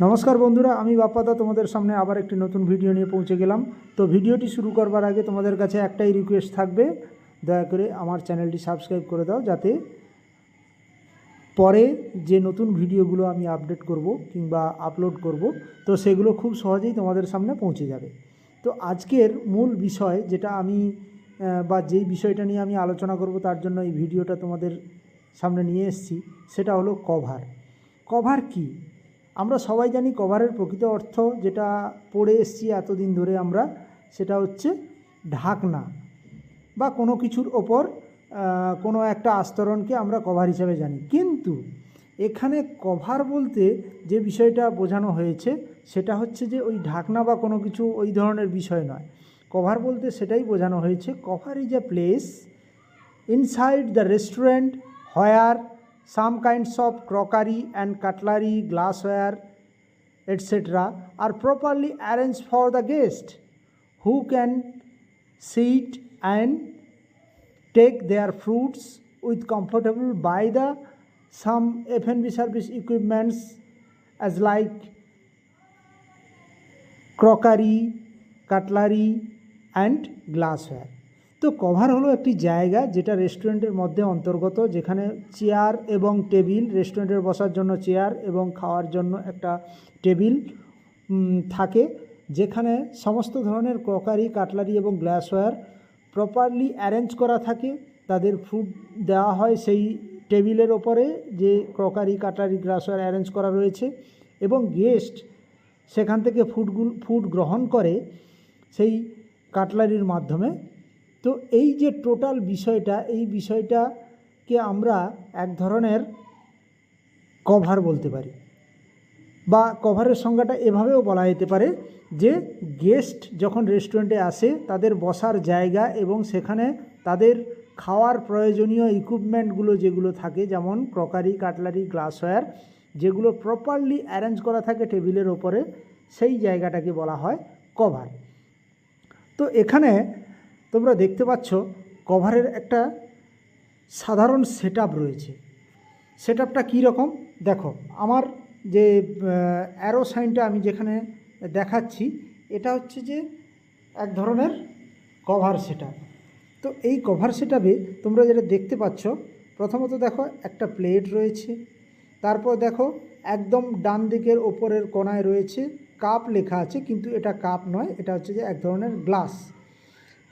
নমস্কার বন্ধুরা, আমি বাপ্পাদা তোমাদের সামনে আবার একটি নতুন ভিডিও নিয়ে পৌঁছে গেলাম। তো ভিডিওটি শুরু করবার আগে তোমাদের কাছে একটাই রিকোয়েস্ট থাকবে, দয়া করে আমার চ্যানেলটি সাবস্ক্রাইব করে দাও, যাতে পরে যে নতুন ভিডিওগুলো আমি আপডেট করব কিংবা আপলোড করব তো সেগুলো খুব সহজেই তোমাদের সামনে পৌঁছে যাবে। তো আজকের মূল বিষয় যেটা আমি বা যেই বিষয়টা নিয়ে আমি আলোচনা করব তার জন্য এই ভিডিওটা তোমাদের সামনে নিয়ে এসেছি, সেটা হলো কভার। কভার কি? আমরা সবাই জানি কভারের প্রকৃত অর্থ, যেটা পড়ে এসেছি এতদিন ধরে আমরা, সেটা হচ্ছে ঢাকনা বা কোনো কিছুর ওপর কোনো একটা আস্তরণকে আমরা কভার হিসাবে জানি। কিন্তু এখানে কভার বলতে যে বিষয়টা বোঝানো হয়েছে সেটা হচ্ছে যে ওই ঢাকনা বা কোনো কিছু ওই ধরনের বিষয় নয়। কভার বলতে সেটাই বোঝানো হয়েছে, cover is a place inside the restaurant where some kinds of crockery and cutlery, glassware, etc. are properly arranged for the guest, who can sit and take their fruits with comfortable by the some F&B service equipments as like crockery, cutlery and glassware. তো cover হলো একটি জায়গা যেটা রেস্টুরেন্টের মধ্যে অন্তর্গত, যেখানে chair এবং টেবিল, রেস্টুরেন্টের বসার জন্য চেয়ার এবং খাওয়ার জন্য একটা টেবিল থাকে, যেখানে সমস্ত ধরনের ক্রকারি, কাটলারি এবং গ্লাসওয়্যার প্রপারলি অ্যারেঞ্জ করা থাকে। তাদের ফুড দেওয়া হয় সেই টেবিলের ওপরে, যে ক্রকারি, কাটলারি, গ্লাসওয়্যার অ্যারেঞ্জ করা রয়েছে, এবং গেস্ট সেখান থেকে ফুড গ্রহণ করে সেই কাটলারির মাধ্যমে। তো এই যে টোটাল বিষয়টা, এই বিষয়টাকে আমরা এক ধরনের কভার বলতে পারি, বা কভারের সংজ্ঞাটা এভাবেও বলা যেতে পারে যে গেস্ট যখন রেস্টুরেন্টে আসে তাদের বসার জায়গা এবং সেখানে তাদের খাওয়ার প্রয়োজনীয় ইকুইপমেন্টগুলো যেগুলো থাকে, যেমন ক্রকারি, কাটলারি, গ্লাসওয়্যার, যেগুলো প্রপারলি অ্যারেঞ্জ করা থাকে টেবিলের ওপরে, সেই জায়গাটাকে বলা হয় কভার। তো এখানে তোমরা দেখতে পাচ্ছ কভারের একটা সাধারণ সেটআপ রয়েছে। সেটআপটা কী রকম দেখো, আমার যে অ্যারো সাইনটা আমি যেখানে দেখাচ্ছি, এটা হচ্ছে যে এক ধরনের কভার সেটআপ। তো এই কভার সেটআপে তোমরা যেটা দেখতে পাচ্ছ, প্রথমত দেখো একটা প্লেট রয়েছে, তারপর দেখো একদম ডান দিকের ওপরের কোণায় রয়েছে কাপ লেখা আছে, কিন্তু এটা কাপ নয়, এটা হচ্ছে যে এক ধরনের গ্লাস।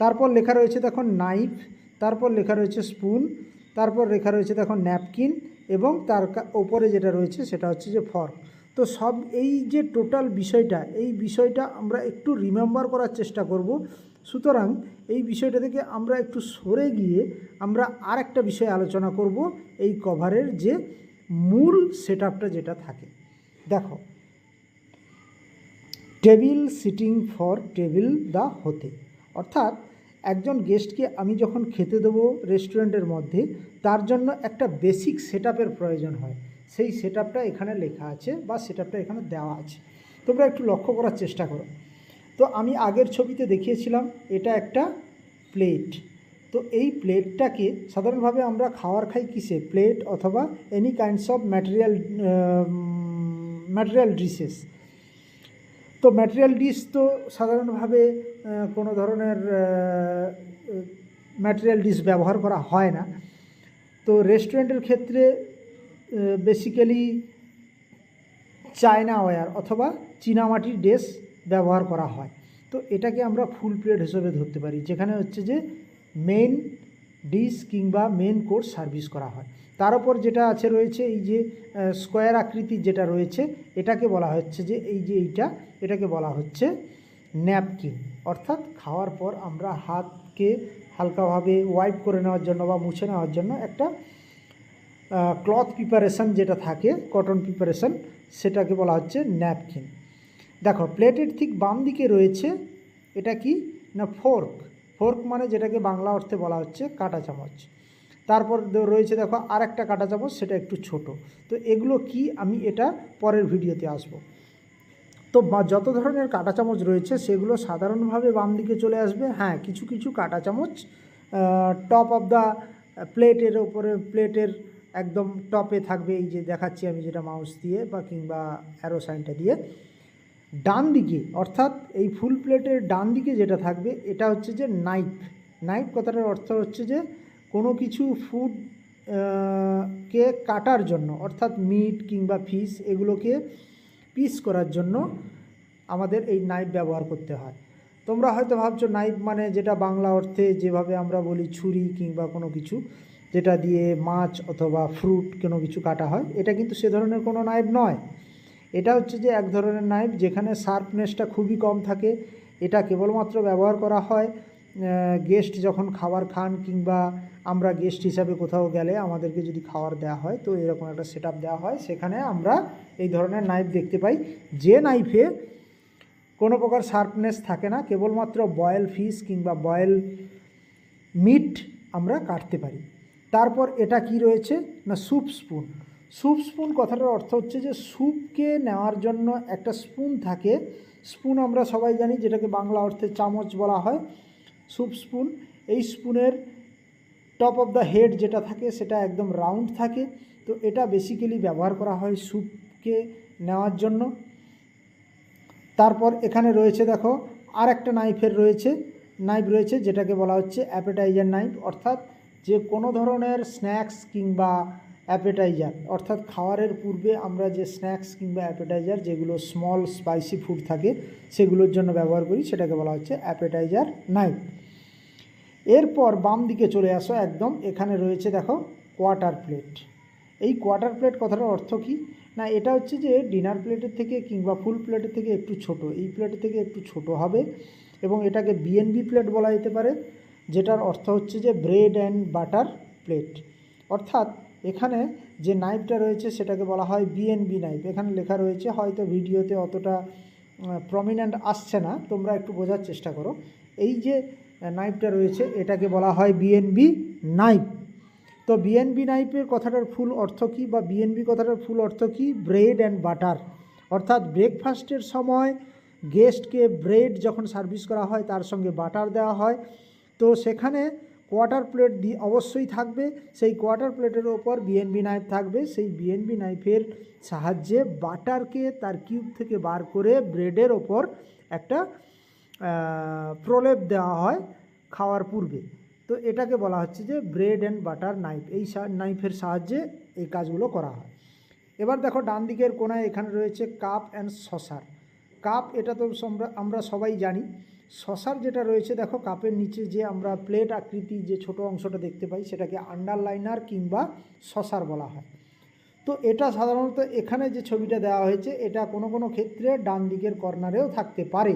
তারপর লেখা রয়েছে দেখো নাইফ, তারপর লেখা রয়েছে স্পুন, তারপর লেখা রয়েছে দেখো ন্যাপকিন, এবং তার ওপরে যেটা রয়েছে সেটা হচ্ছে যে ফর্ক। তো সব এই যে টোটাল বিষয়টা, এই বিষয়টা আমরা একটু রিমেম্বার করার চেষ্টা করব। সুতরাং এই বিষয়টা থেকে আমরা একটু সরে গিয়ে আমরা আর একটা বিষয় আলোচনা করব, এই কভারের যে মূল সেটআপটা যেটা থাকে। দেখো, টেবিল সিটিং ফর টেবিল দা হতে, অর্থাৎ একজন গেস্টকে আমি যখন খেতে দেবো রেস্টুরেন্টের মধ্যে, তার জন্য একটা বেসিক সেটআপের প্রয়োজন হয়। সেই সেটআপটা এখানে লেখা আছে বা সেটআপটা এখানে দেওয়া আছে, তোমরা একটু লক্ষ্য করার চেষ্টা করো। তো আমি আগের ছবিতে দেখিয়েছিলাম এটা একটা প্লেট। তো এই প্লেটটাকে সাধারণভাবে আমরা খাওয়ার খাই কিসে? প্লেট অথবা any kinds of material dishes. তো ম্যাটেরিয়াল ডিশ তো সাধারণভাবে কোনো ধরনের ম্যাটেরিয়াল ডিশ ব্যবহার করা হয় না। তো রেস্টুরেন্টের ক্ষেত্রে বেসিক্যালি চায়নাওয়্যার অথবা চীনামাটির ডিশ ব্যবহার করা হয়। তো এটাকে আমরা ফুল প্লেট হিসেবে ধরতে পারি, যেখানে হচ্ছে যে মেন ডিশ কিংবা মেন কোর্স সার্ভিস করা হয়। তার উপর যেটা আছে রয়েছে এই যে স্কোয়ার আকৃতির যেটা রয়েছে, এটাকে বলা হচ্ছে যে এটাকে বলা হচ্ছে ন্যাপকিন। অর্থাৎ খাওয়ার পর আমরা হাতকে হালকাভাবে ওয়াইপ করে নেওয়ার জন্য বা মুছে নেওয়ার জন্য একটা ক্লথ প্রিপারেশন যেটা থাকে, কটন প্রিপারেশন, সেটাকে বলা হচ্ছে ন্যাপকিন। দেখো, প্লেটের ঠিক বাম দিকে রয়েছে এটা কি না ফোর্ক। ফোর্ক মানে যেটাকে বাংলা অর্থে বলা হচ্ছে কাঁটা চামচ। তারপর রয়েছে দেখো আর একটা কাঁটা চামচ, সেটা একটু ছোট। তো এগুলো কি, আমি এটা পরের ভিডিওতে আসব। তো যত ধরনের কাঁটা চামচ রয়েছে সেগুলো সাধারণভাবে বাম দিকে চলে আসবে। হ্যাঁ, কিছু কিছু কাঁটা চামচ টপ অফ দ্য প্লেটের ওপরে, প্লেটের একদম টপে থাকবে, এই যে দেখাচ্ছি আমি যেটা মাউস দিয়ে বা কিংবা অ্যারো সাইনটা দিয়ে। ডান দিকে অর্থাৎ এই ফুল প্লেটের ডান দিকে যেটা থাকবে এটা হচ্ছে যে নাইফ। নাইফ কথাটার অর্থ হচ্ছে যে কোনো কিছু ফুড কে কাটার জন্য, অর্থাৎ মিট কিংবা ফিশ এগুলোকে পিস করার জন্য আমাদের এই নাইফ ব্যবহার করতে হয়। তোমরা হয়তো ভাবছো নাইফ মানে যেটা বাংলা অর্থে যেভাবে আমরা বলি ছুরি কিংবা কোনো কিছু যেটা দিয়ে মাছ অথবা ফ্রুট কোনো কিছু কাটা হয়, এটা কিন্তু সে ধরনের কোনো নাইফ নয়। এটা হচ্ছে যে এক ধরনের নাইফ যেখানে শার্পনেসটা খুবই কম থাকে। এটা কেবলমাত্র ব্যবহার করা হয় গেস্ট যখন খাবার খান কিংবা আমরা গেস্ট হিসাবে কোথাও গেলে আমাদেরকে যদি খাবার দেওয়া হয় তো এরকম একটা সেটআপ দেওয়া হয়, সেখানে আমরা এই ধরনের নাইফ দেখতে পাই, যে নাইফে কোনো প্রকার শার্পনেস থাকে না, কেবলমাত্র বয়েল ফিশ কিংবা বয়েল মিট আমরা কাটতে পারি। তারপর এটা কি রয়েছে না স্যুপ স্পুন। স্যুপ স্পুন কথাটার অর্থ হচ্ছে যে স্যুপকে নেওয়ার জন্য একটা স্পুন থাকে। স্পুন আমরা সবাই জানি যেটাকে বাংলা অর্থে চামচ বলা হয়। স্যুপ স্পুন, এই স্পুনের টপ অফ দ্য হেড যেটা থাকে সেটা একদম রাউন্ড থাকে। তো এটা বেসিক্যালি ব্যবহার করা হয় স্যুপকে নেওয়ার জন্য। তারপর এখানে রয়েছে দেখো আর একটা নাইফ রয়েছে যেটাকে বলা হচ্ছে অ্যাপেটাইজার নাইফ, অর্থাৎ যে কোনো ধরনের স্ন্যাক্স কিংবা অ্যাপেটাইজার, অর্থাৎ খাওয়ারের পূর্বে আমরা যে স্ন্যাক্স কিংবা অ্যাপেটাইজার যেগুলো স্মল স্পাইসি ফুড থাকে সেগুলোর জন্য ব্যবহার করি, সেটাকে বলা হচ্ছে অ্যাপেটাইজার নাইফ। এরপর বাম দিকে চলে আসো একদম, এখানে রয়েছে দেখো কোয়ার্টার প্লেট। এই কোয়ার্টার প্লেট কথাটার অর্থ কী না, এটা হচ্ছে যে ডিনার প্লেটের থেকে কিংবা ফুল প্লেটের থেকে একটু ছোট, এই প্লেটের থেকে একটু ছোট হবে এবং এটাকে বিএনবি প্লেট বলা যেতে পারে, যেটার অর্থ হচ্ছে যে ব্রেড অ্যান্ড বাটার প্লেট। অর্থাৎ এখানে যে নাইফটা রয়েছে সেটাকে বলা হয় বিএনবি নাইফ। এখানে লেখা রয়েছে, হয়তো ভিডিওতে অতটা প্রমিনেন্ট আসছে না, তোমরা একটু বোঝার চেষ্টা করো। এই যে নাইফটা রয়েছে এটাকে বলা হয় বিএনবি নাইফ। তো বিএনবি নাইফের কথাটার ফুল অর্থ কী বা বিএনবি কথাটার ফুল অর্থ কী, ব্রেড অ্যান্ড বাটার। অর্থাৎ ব্রেকফাস্টের সময় গেস্টকে ব্রেড যখন সার্ভিস করা হয় তার সঙ্গে বাটার দেওয়া হয়, তো সেখানে কোয়ার্টার প্লেট অবশ্যই থাকবে। সেই কোয়ার্টার প্লেটের ওপর বিএনবি নাইফ থাকবে। সেই বিএনবি নাইফের সাহায্যে বাটারকে তার কিউব থেকে বার করে ব্রেডের ওপর একটা প্রলেপ দেওয়া হয় খাওয়ার পূর্বে। তো এটাকে বলা হচ্ছে যে ব্রেড অ্যান্ড বাটার নাইফ। এই নাইফের সাহায্যে এই কাজগুলো করা হয়। এবার দেখো ডান দিকের কোণায় এখানে রয়েছে কাপ অ্যান্ড সসার। কাপ এটা তো আমরা সবাই জানি। সসার যেটা রয়েছে দেখো কাপের নিচে যে আমরা প্লেট আকৃতি যে ছোট অংশটা দেখতে পাই সেটাকে আন্ডারলাইনার কিংবা সসার বলা হয়। তো এটা সাধারণত এখানে যে ছবিটা দেওয়া হয়েছে এটা কোনো কোনো ক্ষেত্রে ডান দিকের কর্নারেও থাকতে পারে।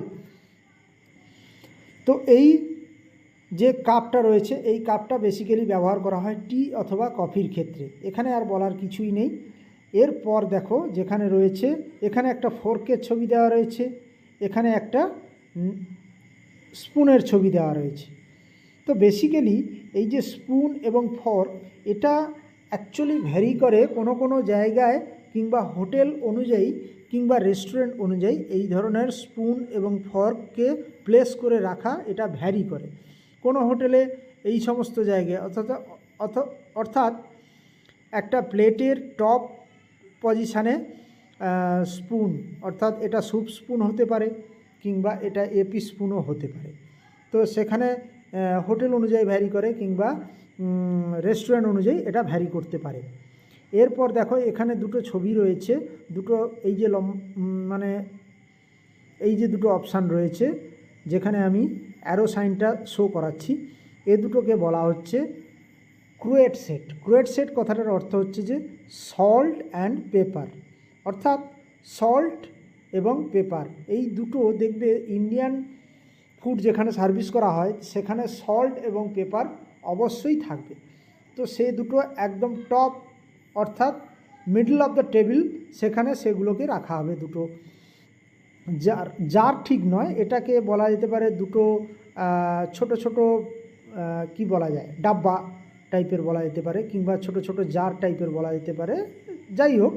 তো এই যে কাপটা রয়েছে এই কাপটা বেসিক্যালি ব্যবহার করা হয় টি অথবা কফির ক্ষেত্রে, এখানে আর বলার কিছুই নেই। এরপর দেখো যেখানে রয়েছে এখানে একটা ফোর্কের ছবি দেওয়া রয়েছে, এখানে একটা স্পুনের ছবি দেওয়া রয়েছে। তো বেসিক্যালি এই যে স্পুন এবং ফর্ক এটা অ্যাকচুয়ালি ভ্যারি করে কোনো কোনো জায়গায় কিংবা হোটেল অনুযায়ী কিংবা রেস্টুরেন্ট অনুযায়ী এই ধরনের স্পুন এবং ফর্ককে প্লেস করে রাখা এটা ভ্যারি করে। কোনো হোটেলে এই সমস্ত জায়গায় অর্থাৎ একটা প্লেটের টপ পজিশানে স্পুন, অর্থাৎ এটা স্যুপ স্পুন হতে পারে কিংবা এটা এপি স্পুনও হতে পারে। তো সেখানে হোটেল অনুযায়ী ভ্যারি করে কিংবা রেস্টুরেন্ট অনুযায়ী এটা ভ্যারি করতে পারে। এরপর দেখো এখানে দুটো ছবি রয়েছে, দুটো এই যে এই যে দুটো অপশান রয়েছে যেখানে আমি অ্যারো সাইনটা শো করাচ্ছি, এ দুটোকে বলা হচ্ছে ক্রুয়েট সেট। ক্রুয়েট সেট কথাটার অর্থ হচ্ছে যে সল্ট অ্যান্ড পেপার, অর্থাৎ সল্ট এবং পেপার এই দুটো দেখবে ইন্ডিয়ান ফুড যেখানে সার্ভিস করা হয় সেখানে সল্ট এবং পেপার অবশ্যই থাকবে। তো সেই দুটো একদম টপ অর্থাৎ মিডল অফ দ্য টেবিল সেখানে সেগুলোকে রাখা হবে। দুটো জার ঠিক নয়, এটাকে বলা যেতে পারে দুটো ছোট ছোট কি বলা যায় ডাব্বা টাইপের বলা যেতে পারে কিংবা ছোট ছোট জার টাইপের বলা যেতে পারে, যাই হোক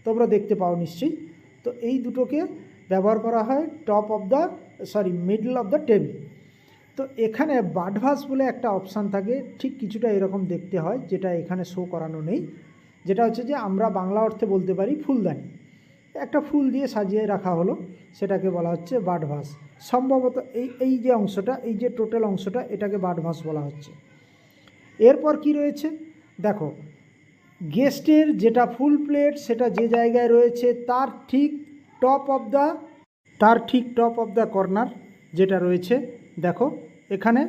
তোমরা দেখতে পাও নিশ্চয়ই। তো এই দুটোকে ব্যবহার করা হয় মিডল অফ দ্য টেবিল। তো এখানে বাডভাস বলে একটা অপশান থাকে, ঠিক কিছুটা এরকম দেখতে হয়, যেটা এখানে শো করানো নেই। যেটা হচ্ছে যে আমরা বাংলা অর্থে বলতে পারি ফুলদানি। একটা ফুল দিয়ে সাজিয়ে রাখা হলো, সেটাকে বলা হচ্ছে বাডভাস। সম্ভবত এই যে অংশটা, এই যে টোটাল অংশটা, এটাকে বাডভাস বলা হচ্ছে। এরপর কি রয়েছে দেখো, গেস্টের যেটা ফুল প্লেট সেটা যে জায়গায় রয়েছে তার ঠিক টপ অফ দ্য কর্নার যেটা রয়েছে, দেখো এখানে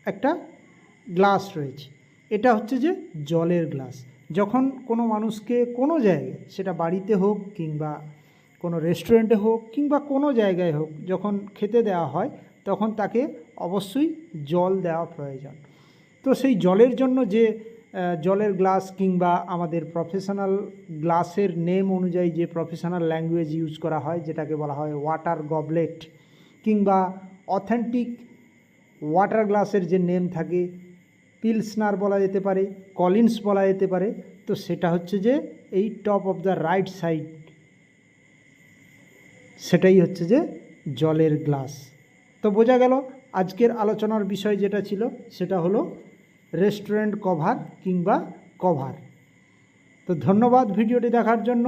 একটা গ্লাস রয়েছে। এটা হচ্ছে যে জলের গ্লাস। যখন কোনো মানুষকে কোনো জায়গায়, সেটা বাড়িতে হোক কিংবা কোনো রেস্টুরেন্টে হোক কিংবা কোনো জায়গায় হোক, যখন খেতে দেওয়া হয় তখন তাকে অবশ্যই জল দেওয়া প্রয়োজন। তো সেই জলের জন্য যে জলের গ্লাস কিংবা আমাদের প্রফেশনাল গ্লাসের নেম অনুযায়ী যে প্রফেশনাল ল্যাঙ্গুয়েজ ইউজ করা হয়, যেটাকে বলা হয় ওয়াটার গবলেট, কিংবা অথেন্টিক ওয়াটার গ্লাসের যে নেম থাকে, পিলসনার বলা যেতে পারে, কলিন্স বলা যেতে পারে। তো সেটা হচ্ছে যে এই top of the right side, সেটাই হচ্ছে যে জলের গ্লাস। তো বোঝা গেল আজকের আলোচনার বিষয় যেটা ছিল সেটা হলো রেস্টুরেন্ট কভার কিংবা কভার। তো ধন্যবাদ ভিডিওটি দেখার জন্য।